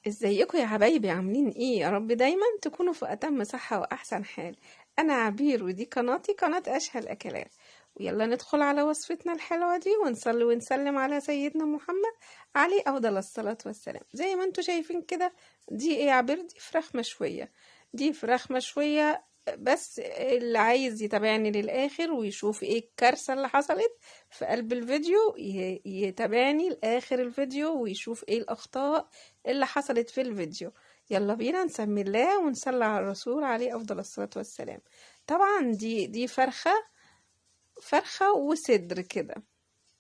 ازيكم يا حبايبي؟ عاملين ايه؟ يا رب دايما تكونوا في اتم صحة واحسن حال. انا عبير ودي قناتي، قناة اشهى الاكلات. ويلا ندخل على وصفتنا الحلوة دي ونصلي ونسلم على سيدنا محمد عليه افضل الصلاة والسلام. زي ما انتوا شايفين كده، دي ايه يا عبير؟ دي فراخ مشوية. دي فراخ مشوية. بس اللي عايز يتابعني للاخر ويشوف ايه الكارثة اللي حصلت في قلب الفيديو يتابعني لاخر الفيديو ويشوف ايه الاخطاء اللي حصلت في الفيديو. يلا بينا نسمي الله ونصلي على الرسول عليه افضل الصلاة والسلام. طبعا دي فرخة وصدر كده.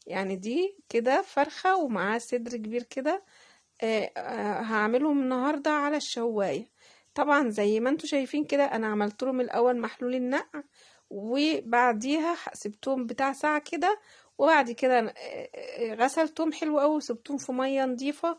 يعني دي كده فرخة ومعاه صدر كبير كده. هعملهم النهاردة على الشواية. طبعا زي ما انتوا شايفين كده، انا عملت لهم الاول محلول النقع، وبعديها سبتهم بتاع ساعة كده. وبعد كده غسلتهم حلو قوي وسبتهم في مية نظيفة.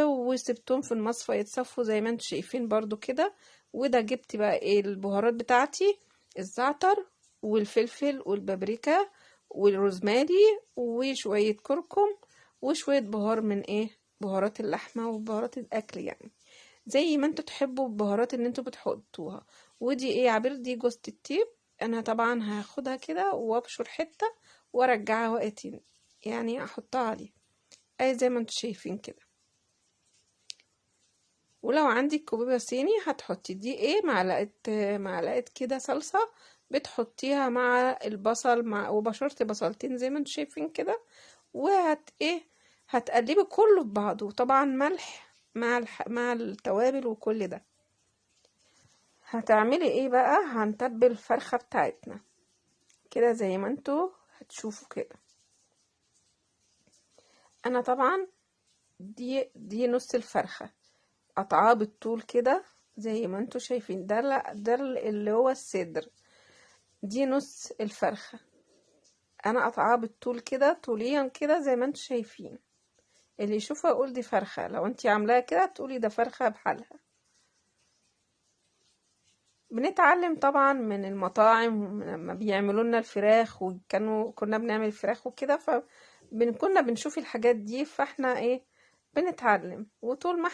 وسبتهم في المصفى يتصفوا زي ما انتوا شايفين برضو كده. وده جبت بقى ايه البهارات بتاعتي: الزعتر والفلفل والبابريكا والروزماري وشوية كركم وشوية بهار من ايه بهارات اللحمة وبهارات الاكل، يعني زي ما انتوا تحبوا البهارات اللي انتوا بتحطوها. ودي ايه يا عبير؟ دي جوزة الطيب. انا طبعا هاخدها كده وابشر حتة وارجعها وقتين، يعني احطها عليه اي زي ما انتوا شايفين كده. ولو عندك كوبيبة صيني هتحطي دي ايه معلقة كده صلصة، بتحطيها مع البصل وبشرت بصلتين زي ما انتوا شايفين كده. هتقلبي كله في بعضه، وطبعا ملح مع التوابل وكل ده. هتعملي ايه بقى؟ هنتبل الفرخة بتاعتنا كده زي ما انتوا هتشوفوا كده. انا طبعا دي نص الفرخة، قطعاه بالطول كده زي ما انتوا شايفين. ده اللي هو الصدر. دي نص الفرخة، انا قطعاه بالطول كده طوليا كده زي ما انتوا شايفين. اللي يشوفها يقول دي فرخة، لو انتي عاملاها كده تقولي ده فرخة بحالها. بنتعلم طبعا من المطاعم لما بيعملوا لنا الفراخ، كنا بنعمل فراخ وكده، كنا بنشوف الحاجات دي، فاحنا ايه بنتعلم. وطول ما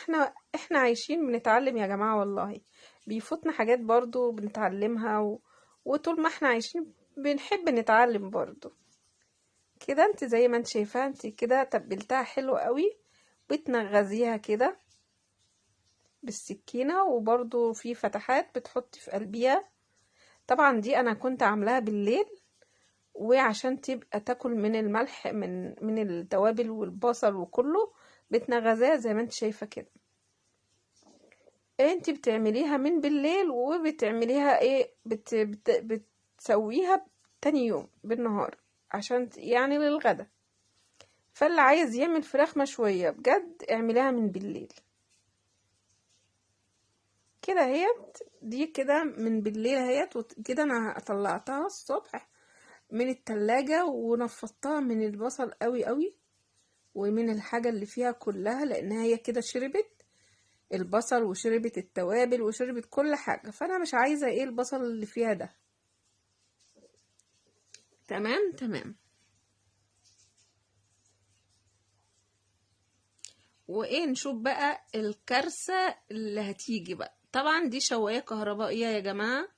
احنا عايشين بنتعلم يا جماعة، والله بيفوتنا حاجات برضو بنتعلمها وطول ما احنا عايشين بنحب نتعلم برضو كده. انت زي ما انت شايفاها، انت كده تبلتها حلو قوي. بتنغزيها كده بالسكينة، وبرضو في فتحات بتحطي في قلبيها. طبعا دي انا كنت عاملاها بالليل، وعشان تبقى تاكل من الملح من التوابل والبصل وكله، بتنغذيها زي ما انت شايفة كده. انت بتعمليها من بالليل وبتعمليها ايه بتسويها تاني يوم بالنهار عشان يعني للغدا. فاللي عايز يعمل فراخ مشوية بجد اعمليها من بالليل كده. دي كده من بالليل كده انا طلعتها الصبح من التلاجة ونفضتها من البصل قوي قوي ومن الحاجة اللي فيها كلها، لان هي كده شربت البصل وشربت التوابل وشربت كل حاجة، فانا مش عايزة ايه البصل اللي فيها ده. تمام تمام. وايه نشوف بقى الكارثة اللي هتيجي بقى. طبعا دي شواية كهربائية يا جماعة.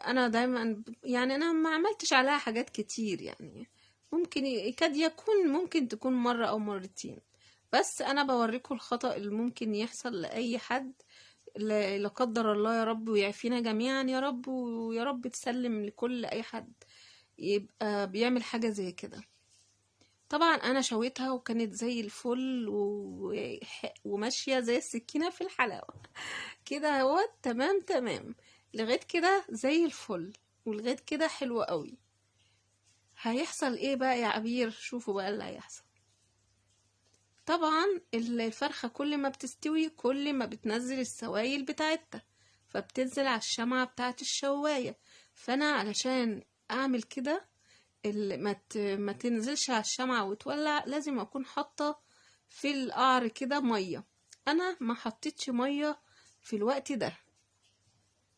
انا دايما يعني انا ما عملتش عليها حاجات كتير، يعني ممكن يكاد يكون ممكن تكون مرة او مرتين. بس انا بوريكم الخطأ اللي ممكن يحصل لأي حد. لا قدر الله يا رب، ويعافينا جميعا يا رب، ويا رب تسلم لكل اي حد يبقى بيعمل حاجة زي كده. طبعا انا شويتها وكانت زي الفل وماشية زي السكينة في الحلاوة كده. هو تمام تمام لغاية كده زي الفل، ولغاية كده حلوة قوي. هيحصل ايه بقى يا عبير؟ شوفوا بقى اللي هيحصل. طبعا الفرخة كل ما بتستوي كل ما بتنزل السوائل بتاعتها، فبتنزل على الشمعة بتاعت الشواية. فانا علشان اعمل كده ما تنزلش على الشمعة وتولع، لازم اكون حاطة في القعر كده مية. انا ما حطيتش مية في الوقت ده،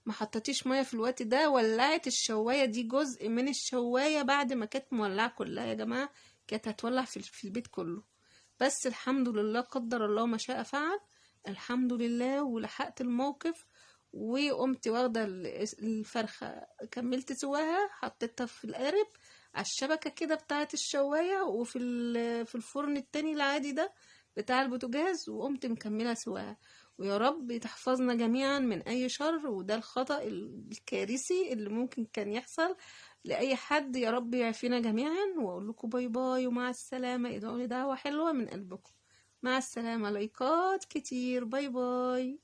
ما حطيتيش ميه في الوقت ده. ولعت الشوايه دي جزء من الشوايه بعد ما كانت مولعه كلها يا جماعه، كانت هتولع في البيت كله. بس الحمد لله، قدر الله ما شاء فعل. الحمد لله، ولحقت الموقف، وقمت واخدة الفرخة، كملت سواها، حطيتها في القارب على الشبكة كده بتاعة الشواية، وفي في الفرن التاني العادي ده بتاع البوتاجاز، وقمت مكملة سواها. ويا رب تحفظنا جميعا من أي شر، وده الخطأ الكارثي اللي ممكن كان يحصل لأي حد. يا رب يعافينا جميعا، وأقول لكم باي باي ومع السلامة. ادعوا لي دعوة حلوة من قلبكم. مع السلامة، لايكات كتير، باي باي.